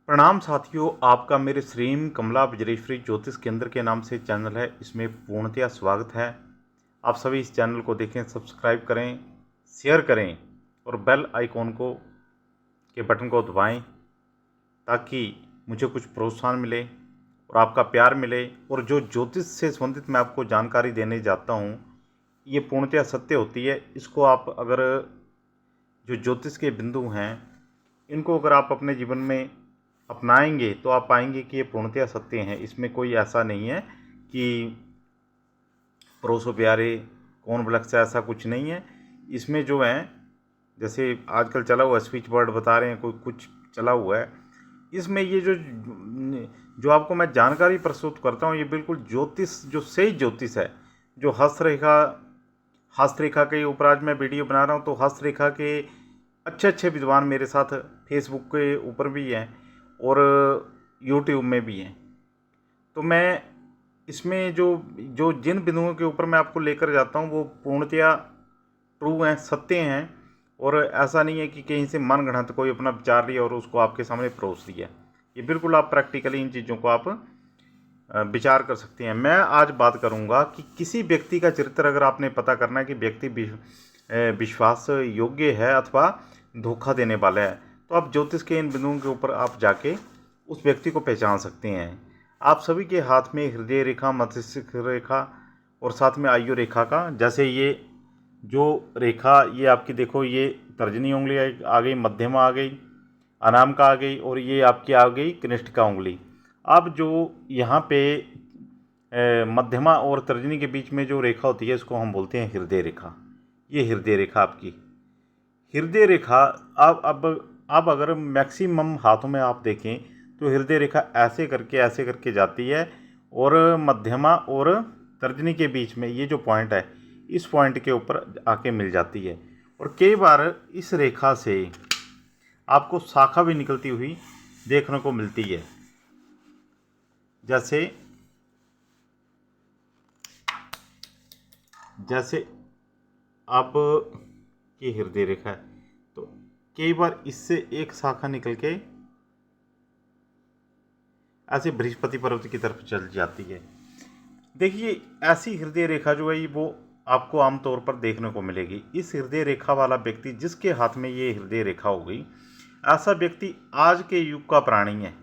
प्रणाम साथियों, आपका मेरे श्रीम कमला वज्रेश्वरी ज्योतिष केंद्र के नाम से चैनल है, इसमें पूर्णतया स्वागत है। आप सभी इस चैनल को देखें, सब्सक्राइब करें, शेयर करें और बेल आइकॉन के बटन को दबाएं ताकि मुझे कुछ प्रोत्साहन मिले और आपका प्यार मिले। और जो ज्योतिष से संबंधित मैं आपको जानकारी देने जाता हूँ, ये पूर्णतया सत्य होती है। इसको आप अगर जो ज्योतिष के बिंदु हैं, इनको अगर आप अपने जीवन में अपनाएंगे तो आप पाएंगे कि ये पूर्णतया सत्य हैं। इसमें कोई ऐसा नहीं है कि पड़ोसों प्यारे कौन बलक्स, ऐसा कुछ नहीं है। इसमें जो है, जैसे आजकल चला हुआ स्पीच वर्ड बता रहे हैं, कोई कुछ चला हुआ है, इसमें ये जो आपको मैं जानकारी प्रस्तुत करता हूँ, ये बिल्कुल ज्योतिष, जो सही ज्योतिष है। जो हस्तरेखा के ऊपर आज मैं वीडियो बना रहा हूँ, तो हस्तरेखा के अच्छे अच्छे विद्वान मेरे साथ फेसबुक के ऊपर भी हैं और यूट्यूब में भी हैं। तो मैं इसमें जो जो जिन बिंदुओं के ऊपर मैं आपको लेकर जाता हूँ, वो पूर्णतया ट्रू हैं, सत्य हैं। और ऐसा नहीं है कि कहीं से मनगढ़ंत कोई अपना विचार लिया और उसको आपके सामने परोस दिया। ये बिल्कुल आप प्रैक्टिकली इन चीज़ों को आप विचार कर सकते हैं। मैं आज बात करूंगा कि किसी व्यक्ति का चरित्र अगर आपने पता करना है कि व्यक्ति विश्वास योग्य है अथवा धोखा देने वाला है, तो आप ज्योतिष के इन बिंदुओं के ऊपर आप जाके उस व्यक्ति को पहचान सकते हैं। आप सभी के हाथ में हृदय रेखा, मस्तिष्क रेखा और साथ में आयु रेखा का, जैसे ये जो रेखा, ये आपकी देखो, ये तर्जनी उंगली आ गई, मध्यमा आ गई, अनामिका आ गई और ये आपकी आ गई कनिष्ठिका उंगली। अब जो यहाँ पे मध्यमा और तर्जनी के बीच में जो रेखा होती है, इसको हम बोलते हैं हृदय रेखा। ये हृदय रेखा आपकी हृदय रेखा। अब अगर मैक्सिमम हाथों में आप देखें तो हृदय रेखा ऐसे करके जाती है और मध्यमा और तर्जनी के बीच में ये जो पॉइंट है, इस पॉइंट के ऊपर आके मिल जाती है। और कई बार इस रेखा से आपको शाखा भी निकलती हुई देखने को मिलती है। जैसे अब ये हृदय रेखा है, तो कई बार इससे एक शाखा निकल के ऐसे बृहस्पति पर्वत की तरफ चल जाती है। देखिए, ऐसी हृदय रेखा जो है वो आपको आमतौर पर देखने को मिलेगी। इस हृदय रेखा वाला व्यक्ति जिसके हाथ में ये हृदय रेखा हो गई, ऐसा व्यक्ति आज के युग का प्राणी है।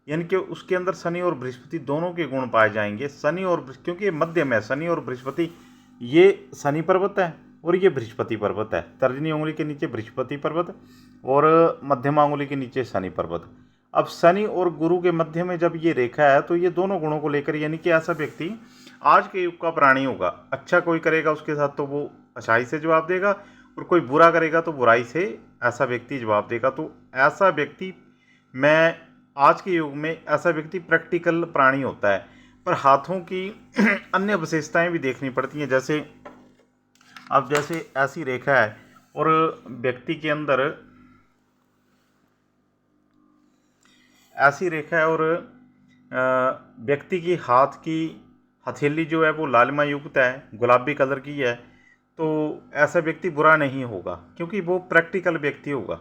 यानी कि उसके अंदर शनि और बृहस्पति दोनों के गुण पाए जाएंगे। क्योंकि ये मध्यम है, शनि और बृहस्पति, ये शनि पर्वत है और ये बृहस्पति पर्वत है। तर्जनी उंगली के नीचे बृहस्पति पर्वत और मध्यमा उंगली के नीचे शनि पर्वत। अब शनि और गुरु के मध्य में जब ये रेखा है, तो ये दोनों गुणों को लेकर, यानी कि ऐसा व्यक्ति आज के युग का प्राणी होगा। अच्छा कोई करेगा उसके साथ तो वो अच्छाई से जवाब देगा, और कोई बुरा करेगा तो बुराई से ऐसा व्यक्ति जवाब देगा। तो ऐसा व्यक्ति, मैं आज के युग में ऐसा व्यक्ति प्रैक्टिकल प्राणी होता है। पर हाथों की अन्य विशेषताएं भी देखनी पड़ती हैं। जैसे ऐसी रेखा है और व्यक्ति के अंदर ऐसी रेखा है और व्यक्ति की हाथ की हथेली जो है वो लालिमा युक्त है, गुलाबी कलर की है, तो ऐसा व्यक्ति बुरा नहीं होगा, क्योंकि वो प्रैक्टिकल व्यक्ति होगा।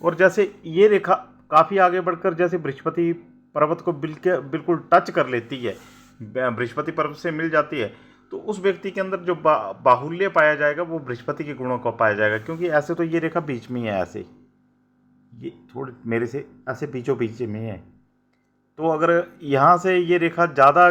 और जैसे ये रेखा काफ़ी आगे बढ़कर जैसे बृहस्पति पर्वत को बिल्कुल टच कर लेती है, बृहस्पति पर्वत से मिल जाती है, तो उस व्यक्ति के अंदर जो बाहुल्य पाया जाएगा वो बृहस्पति के गुणों का पाया जाएगा। क्योंकि ऐसे तो ये रेखा बीच में ही है, ऐसे ये थोड़े मेरे से ऐसे बीचों बीच में है। तो अगर यहाँ से ये रेखा ज़्यादा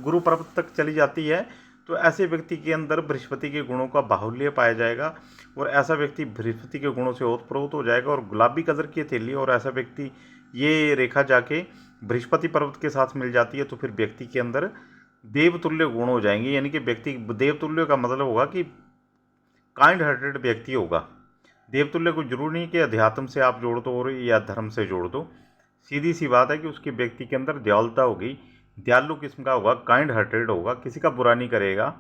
गुरु पर्वत तक चली जाती है, तो ऐसे व्यक्ति के अंदर बृहस्पति के गुणों का बाहुल्य पाया जाएगा और ऐसा व्यक्ति बृहस्पति के गुणों से ओतप्रोत हो जाएगा और गुलाबी कलर की हथेली, और ऐसा व्यक्ति, ये रेखा जाके बृहस्पति पर्वत के साथ मिल जाती है, तो फिर व्यक्ति के अंदर देवतुल्य गुण हो जाएंगे। यानी कि व्यक्ति, देवतुल्य का मतलब होगा कि काइंड हार्टेड व्यक्ति होगा। देवतुल्य को जरूरी नहीं कि अध्यात्म से आप जोड़ दो और या धर्म से जोड़ दो, सीधी सी बात है कि उसके व्यक्ति के अंदर दयालुता होगी, दयालु किस्म का होगा, काइंड हार्टेड होगा, किसी का बुरा नहीं करेगा,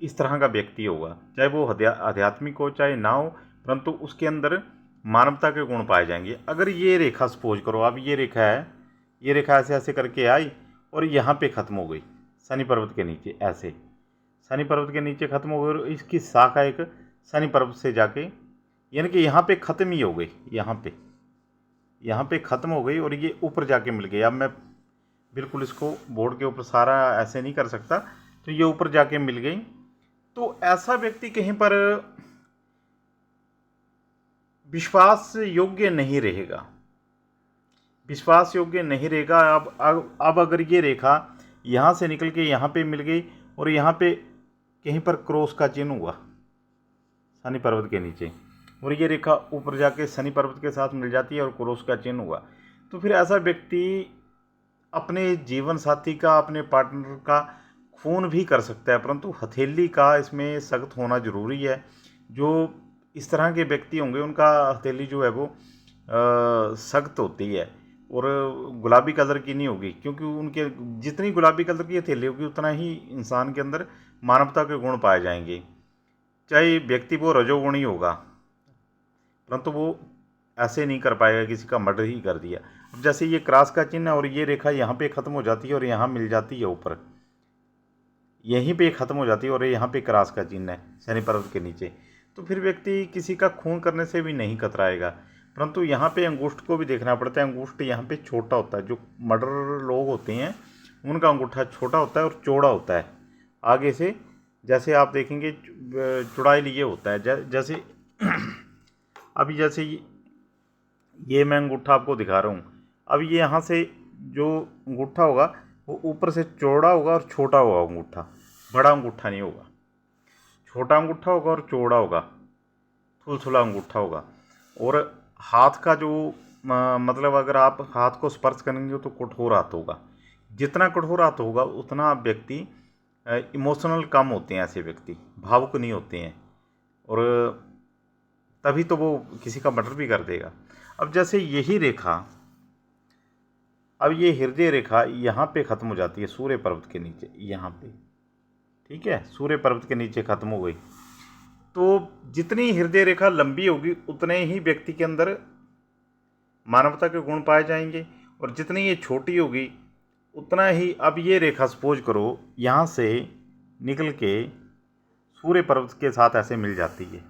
इस तरह का व्यक्ति होगा। चाहे वो आध्यात्मिक हो चाहे ना हो, परंतु उसके अंदर मानवता के गुण पाए जाएंगे। अगर ये रेखा सपोज करो, अब ये रेखा है, ये रेखा ऐसे ऐसे करके आई और यहाँ पे ख़त्म हो गई शनि पर्वत के नीचे, ऐसे शनि पर्वत के नीचे ख़त्म हो गई और इसकी शाखा एक शनि पर्वत से जाके, यानी कि यहाँ पे ख़त्म ही हो गई। यहाँ पे यहाँ पे ख़त्म हो गई और ये ऊपर जाके मिल गई। अब मैं बिल्कुल इसको बोर्ड के ऊपर सारा ऐसे नहीं कर सकता, तो ये ऊपर जाके मिल गई। तो ऐसा व्यक्ति कहीं पर विश्वास योग्य नहीं रहेगा, विश्वास योग्य नहीं रहेगा। अब अगर ये रेखा यहाँ से निकल के यहाँ पे मिल गई और यहाँ पे कहीं पर क्रॉस का चिन्ह हुआ शनि पर्वत के नीचे, और ये रेखा ऊपर जाके शनि पर्वत के साथ मिल जाती है और क्रॉस का चिन्ह हुआ, तो फिर ऐसा व्यक्ति अपने जीवन साथी का, अपने पार्टनर का खून भी कर सकता है, परंतु हथेली का इसमें सख्त होना ज़रूरी है। जो इस तरह के व्यक्ति होंगे उनका हथेली जो है वो सख्त होती है और गुलाबी कलर की नहीं होगी, क्योंकि उनके जितनी गुलाबी कलर की हथेली होगी उतना ही इंसान के अंदर मानवता के गुण पाए जाएंगे। चाहे व्यक्ति वो रजोगुणी होगा, परंतु वो ऐसे नहीं कर पाएगा किसी का मर्डर ही कर दिया। अब जैसे ये क्रॉस का चिन्ह है और ये रेखा यहाँ पे ख़त्म हो जाती है और यहाँ मिल जाती है ऊपर, यहीं पे ख़त्म हो जाती है और यहाँ पे क्रॉस का चिन्ह है शनि पर्वत के नीचे, तो फिर व्यक्ति किसी का खून करने से भी नहीं कतराएगा। परंतु यहाँ पे अंगूष्ठ को भी देखना पड़ता है। अंगूष्ठ यहाँ पे छोटा होता है, जो मर्डर लोग होते हैं उनका अंगूठा छोटा होता है और चौड़ा होता है आगे से। जैसे आप देखेंगे चौड़ाई लिए होता है, जैसे अभी जैसे ये मैं अंगूठा आपको दिखा रहा हूँ। अब ये यहाँ से जो अंगूठा होगा वो ऊपर से चौड़ा होगा और छोटा होगा अंगूठा, बड़ा अंगूठा नहीं होगा, छोटा अंगूठा होगा और चौड़ा होगा, थुलथुला अंगूठा होगा। और हाथ का जो मतलब अगर आप हाथ को स्पर्श करेंगे तो कठोर हाथ होगा। जितना कठोर हाथ होगा उतना व्यक्ति इमोशनल कम होते हैं, ऐसे व्यक्ति भावुक नहीं होते हैं, और तभी तो वो किसी का मर्डर भी कर देगा। अब जैसे यही रेखा, अब ये हृदय रेखा यहाँ पे ख़त्म हो जाती है सूर्य पर्वत के नीचे, यहाँ पे, ठीक है, सूर्य पर्वत के नीचे ख़त्म हो गई। तो जितनी हृदय रेखा लंबी होगी उतने ही व्यक्ति के अंदर मानवता के गुण पाए जाएंगे, और जितनी ये छोटी होगी उतना ही, अब ये रेखा सपोज करो यहाँ से निकल के सूर्य पर्वत के साथ ऐसे मिल जाती है,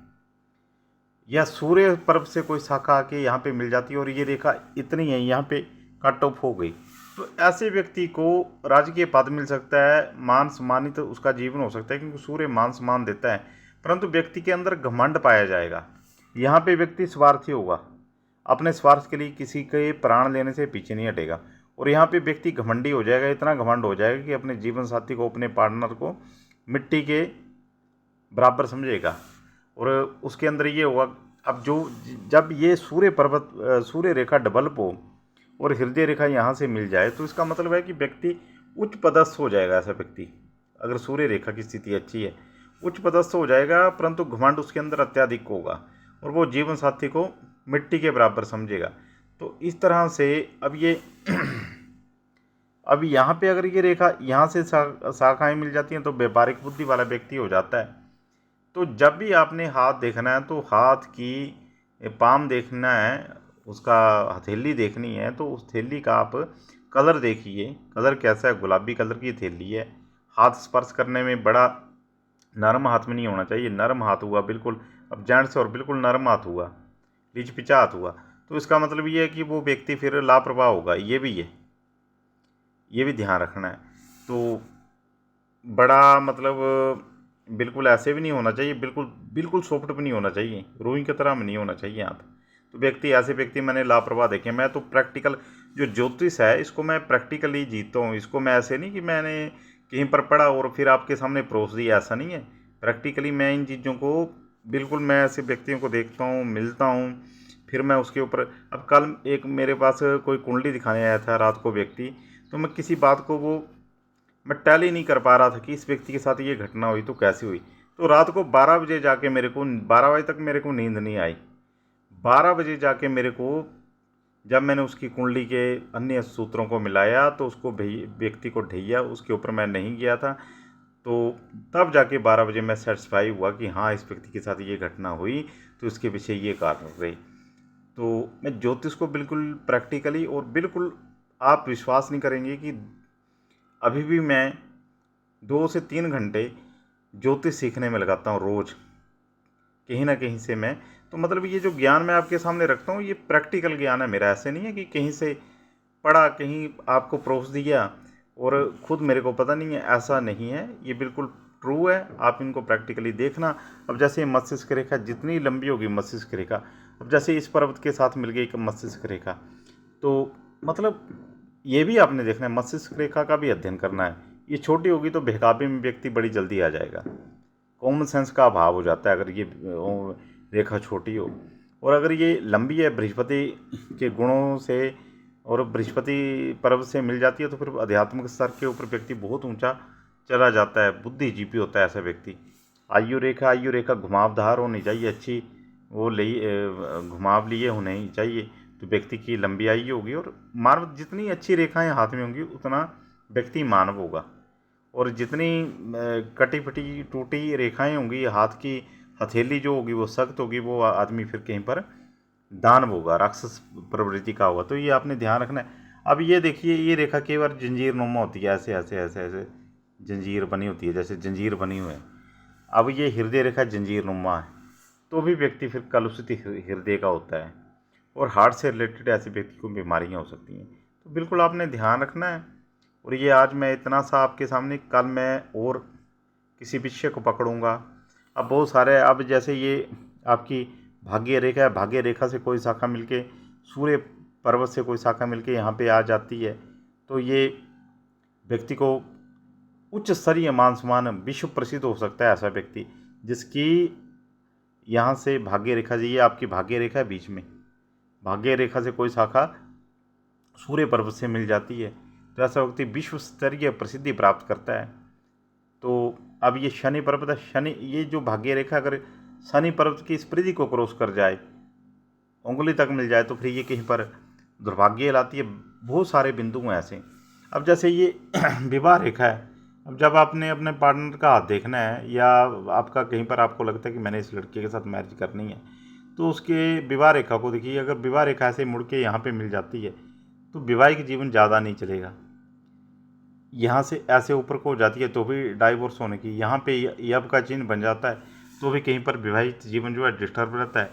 या सूर्य पर्वत से कोई शाखा आके यहाँ पे मिल जाती है और ये रेखा इतनी है यहाँ पे कट ऑफ हो गई, तो ऐसे व्यक्ति को राजकीय पद मिल सकता है, मान सम्मानित उसका जीवन हो सकता है, क्योंकि सूर्य मान सम्मान देता है। परंतु व्यक्ति के अंदर घमंड पाया जाएगा। यहाँ पे व्यक्ति स्वार्थी होगा, अपने स्वार्थ के लिए किसी के प्राण लेने से पीछे नहीं हटेगा, और यहाँ पे व्यक्ति घमंडी हो जाएगा, इतना घमंड हो जाएगा कि अपने जीवन साथी को, अपने पार्टनर को मिट्टी के बराबर समझेगा, और उसके अंदर ये होगा। अब जब ये सूर्य रेखा डेवलप हो और हृदय रेखा यहाँ से मिल जाए, तो इसका मतलब है कि व्यक्ति उच्च पदस्थ हो जाएगा। ऐसा व्यक्ति अगर सूर्य रेखा की स्थिति अच्छी है, उच्च पदस्थ हो जाएगा, परंतु घमंड उसके अंदर अत्यधिक होगा और वो जीवन साथी को मिट्टी के बराबर समझेगा। तो इस तरह से अब यहाँ पे अगर ये रेखा यहाँ से शाखाएँ मिल जाती हैं तो व्यापारिक बुद्धि वाला व्यक्ति हो जाता है। तो जब भी आपने हाथ देखना है तो हाथ की पाम देखना है, उसका हथेली देखनी है, तो उस थैली का आप कलर देखिए, कलर कैसा है, गुलाबी कलर की थैली है। हाथ स्पर्श करने में बड़ा नरम हाथ में नहीं होना चाहिए, नरम हाथ हुआ बिल्कुल अब जेंट्स और बिल्कुल नरम हाथ हुआ, लिचपिचा हाथ हुआ, तो इसका मतलब ये है कि वो व्यक्ति फिर लापरवाह होगा। ये भी ध्यान रखना है। तो बड़ा मतलब बिल्कुल ऐसे भी नहीं होना चाहिए, बिल्कुल सॉफ्ट भी नहीं होना चाहिए, रूई की तरह में नहीं होना चाहिए हाथ। तो ऐसे व्यक्ति मैंने लापरवाह देखे। मैं तो प्रैक्टिकल जो ज्योतिष है इसको मैं प्रैक्टिकली जीता हूँ, इसको मैं ऐसे नहीं कि मैंने कहीं पर पढ़ा और फिर आपके सामने परोस दिया, ऐसा नहीं है। प्रैक्टिकली मैं इन चीज़ों को बिल्कुल, मैं ऐसे व्यक्तियों को देखता हूँ, मिलता हूँ, फिर मैं उसके ऊपर। अब कल एक मेरे पास कोई कुंडली दिखाने आया था रात को व्यक्ति, तो मैं किसी बात को मैं टैली नहीं कर पा रहा था कि इस व्यक्ति के साथ ये घटना हुई तो कैसी हुई। तो रात को 12 बजे जाके 12 बजे तक मेरे को नींद नहीं आई। 12 बजे जाके जब मैंने उसकी कुंडली के अन्य सूत्रों को मिलाया तो उसको व्यक्ति को ढैया, उसके ऊपर मैं नहीं गया था, तो तब जाके 12 बजे मैं सेटिस्फाई हुआ कि हाँ इस व्यक्ति के साथ ये घटना हुई, तो इसके पीछे ये कारण रही। तो मैं ज्योतिष को बिल्कुल प्रैक्टिकली, और बिल्कुल आप विश्वास नहीं करेंगे कि अभी भी मैं 2 से 3 घंटे ज्योतिष सीखने में लगाता हूँ रोज़, कहीं ना कहीं से मैं तो मतलब ये जो ज्ञान मैं आपके सामने रखता हूँ ये प्रैक्टिकल ज्ञान है मेरा, ऐसे नहीं है कि कहीं से पढ़ा, कहीं आपको परोस दिया और खुद मेरे को पता नहीं है, ऐसा नहीं है। ये बिल्कुल ट्रू है, आप इनको प्रैक्टिकली देखना। अब जैसे मस्तिष्क रेखा जितनी लंबी होगी मस्तिष्क रेखा, अब जैसे इस पर्वत के साथ मिल गई एक मस्तिष्क रेखा, तो मतलब ये भी आपने देखना है, मस्तिष्क रेखा का भी अध्ययन करना है। ये छोटी होगी तो बहकावे में व्यक्ति बड़ी जल्दी आ जाएगा, कॉमन सेंस का अभाव हो जाता है अगर ये रेखा छोटी हो। और अगर ये लंबी है बृहस्पति के गुणों से और बृहस्पति पर्वत से मिल जाती है तो फिर आध्यात्मिक स्तर के ऊपर व्यक्ति बहुत ऊंचा चला जाता है, बुद्धिजीवी होता है ऐसा व्यक्ति। आयु रेखा घुमावदार होनी चाहिए, अच्छी वो घुमाव लिए होनी चाहिए, तो व्यक्ति की लंबी आयु होगी। और मानव जितनी अच्छी रेखाएं हाथ में होंगी उतना व्यक्ति मानव होगा, और जितनी कटी फटी टूटी रेखाएं होंगी हाथ की हथेली जो होगी वो सख्त होगी, वो आदमी फिर कहीं पर दानव होगा, राक्षस प्रवृत्ति का होगा। तो ये आपने ध्यान रखना है। अब ये देखिए, ये रेखा केवल जंजीर नुमा होती है, ऐसे ऐसे ऐसे ऐसे जंजीर बनी होती है, जैसे जंजीर बनी हुई है। अब ये हृदय रेखा जंजीर नुमा है, तो भी व्यक्ति फिर कलुषित हृदय का होता है, और हार्ट से रिलेटेड ऐसे व्यक्ति को बीमारियाँ हो सकती हैं। तो बिल्कुल आपने ध्यान रखना है। और ये आज मैं इतना सा आपके सामने, कल मैं और किसी विषय को पकड़ूंगा। अब बहुत सारे, अब जैसे ये आपकी भाग्य रेखा है, भाग्य रेखा से कोई शाखा मिलके सूर्य पर्वत से कोई शाखा मिलके यहाँ पे आ जाती है, तो ये व्यक्ति को उच्च स्तरीय मान सम्मान, विश्व प्रसिद्ध हो सकता है ऐसा व्यक्ति जिसकी यहाँ से भाग्य रेखा, ये आपकी भाग्य रेखा है बीच में, भाग्य रेखा से कोई शाखा सूर्य पर्वत से मिल जाती है, तो ऐसा व्यक्ति विश्व स्तरीय प्रसिद्धि प्राप्त करता है। तो अब ये शनि पर्वत है, शनि, ये जो भाग्य रेखा अगर शनि पर्वत की स्पृद्धि को क्रॉस कर जाए, उंगली तक मिल जाए, तो फिर ये कहीं पर दुर्भाग्य लाती है। बहुत सारे बिंदु हैं ऐसे। अब जैसे ये विवाह रेखा है, अब जब आपने अपने पार्टनर का हाथ देखना है, या आपका कहीं पर आपको लगता है कि मैंने इस लड़के के साथ मैरिज करनी है, तो उसके विवाह रेखा को देखिए। अगर विवाह रेखा ऐसे मुड़ के यहाँ पे मिल जाती है तो वैवाहिक जीवन ज़्यादा नहीं चलेगा। यहाँ से ऐसे ऊपर को हो जाती है तो भी डाइवोर्स होने की, यहाँ पे यब का चिन्ह बन जाता है तो भी कहीं पर विवाहित जीवन जो है डिस्टर्ब रहता है।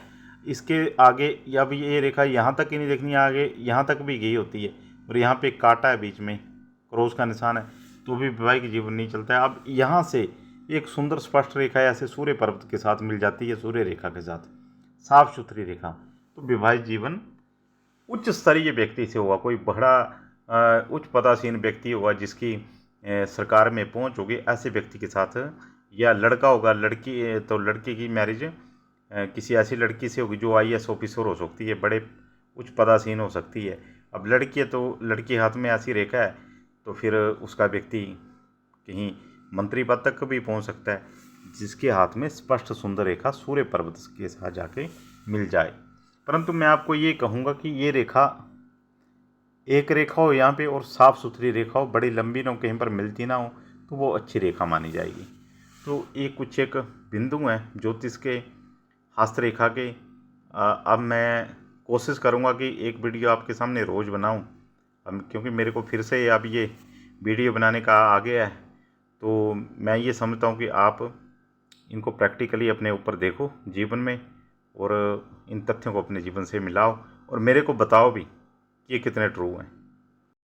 इसके आगे अब ये रेखा यहाँ तक ही नहीं देखनी है, आगे यहाँ तक भी गई होती है, और यहाँ पे कांटा है बीच में, क्रॉस का निशान है, तो भी वैवाहिक जीवन नहीं चलता है। अब यहाँ से एक सुंदर स्पष्ट रेखा ऐसे सूर्य पर्वत के साथ मिल जाती है, सूर्य रेखा के साथ साफ सुथरी रेखा, तो विवाहित जीवन उच्च स्तरीय व्यक्ति से होगा, कोई बड़ा उच्च पदासीन व्यक्ति होगा जिसकी सरकार में पहुंच होगी, ऐसे व्यक्ति के साथ। या लड़का होगा, लड़की तो लड़की की मैरिज किसी ऐसी लड़की से होगी जो IAS ऑफिसर हो सकती है, बड़े उच्च पदासीन हो सकती है। अब लड़की है तो लड़की हाथ में ऐसी रेखा है तो फिर उसका व्यक्ति कहीं मंत्री पद तक भी पहुंच सकता है, जिसके हाथ में स्पष्ट सुंदर रेखा सूर्य पर्वत के साथ जाके मिल जाए। परंतु मैं आपको ये कहूँगा कि ये रेखा एक रेखा हो यहाँ पे और साफ़ सुथरी रेखा हो, बड़ी लंबी ना हो, कहीं पर मिलती ना हो, तो वो अच्छी रेखा मानी जाएगी। तो ये कुछ एक बिंदु हैं ज्योतिष के, हस्तरेखा के। अब मैं कोशिश करूँगा कि एक वीडियो आपके सामने रोज़ बनाऊँ, अब क्योंकि मेरे को फिर से अब ये वीडियो बनाने का आ गया है, तो मैं ये समझता हूँ कि आप इनको प्रैक्टिकली अपने ऊपर देखो जीवन में, और इन तथ्यों को अपने जीवन से मिलाओ, और मेरे को बताओ भी कि ये कितने ट्रू हैं।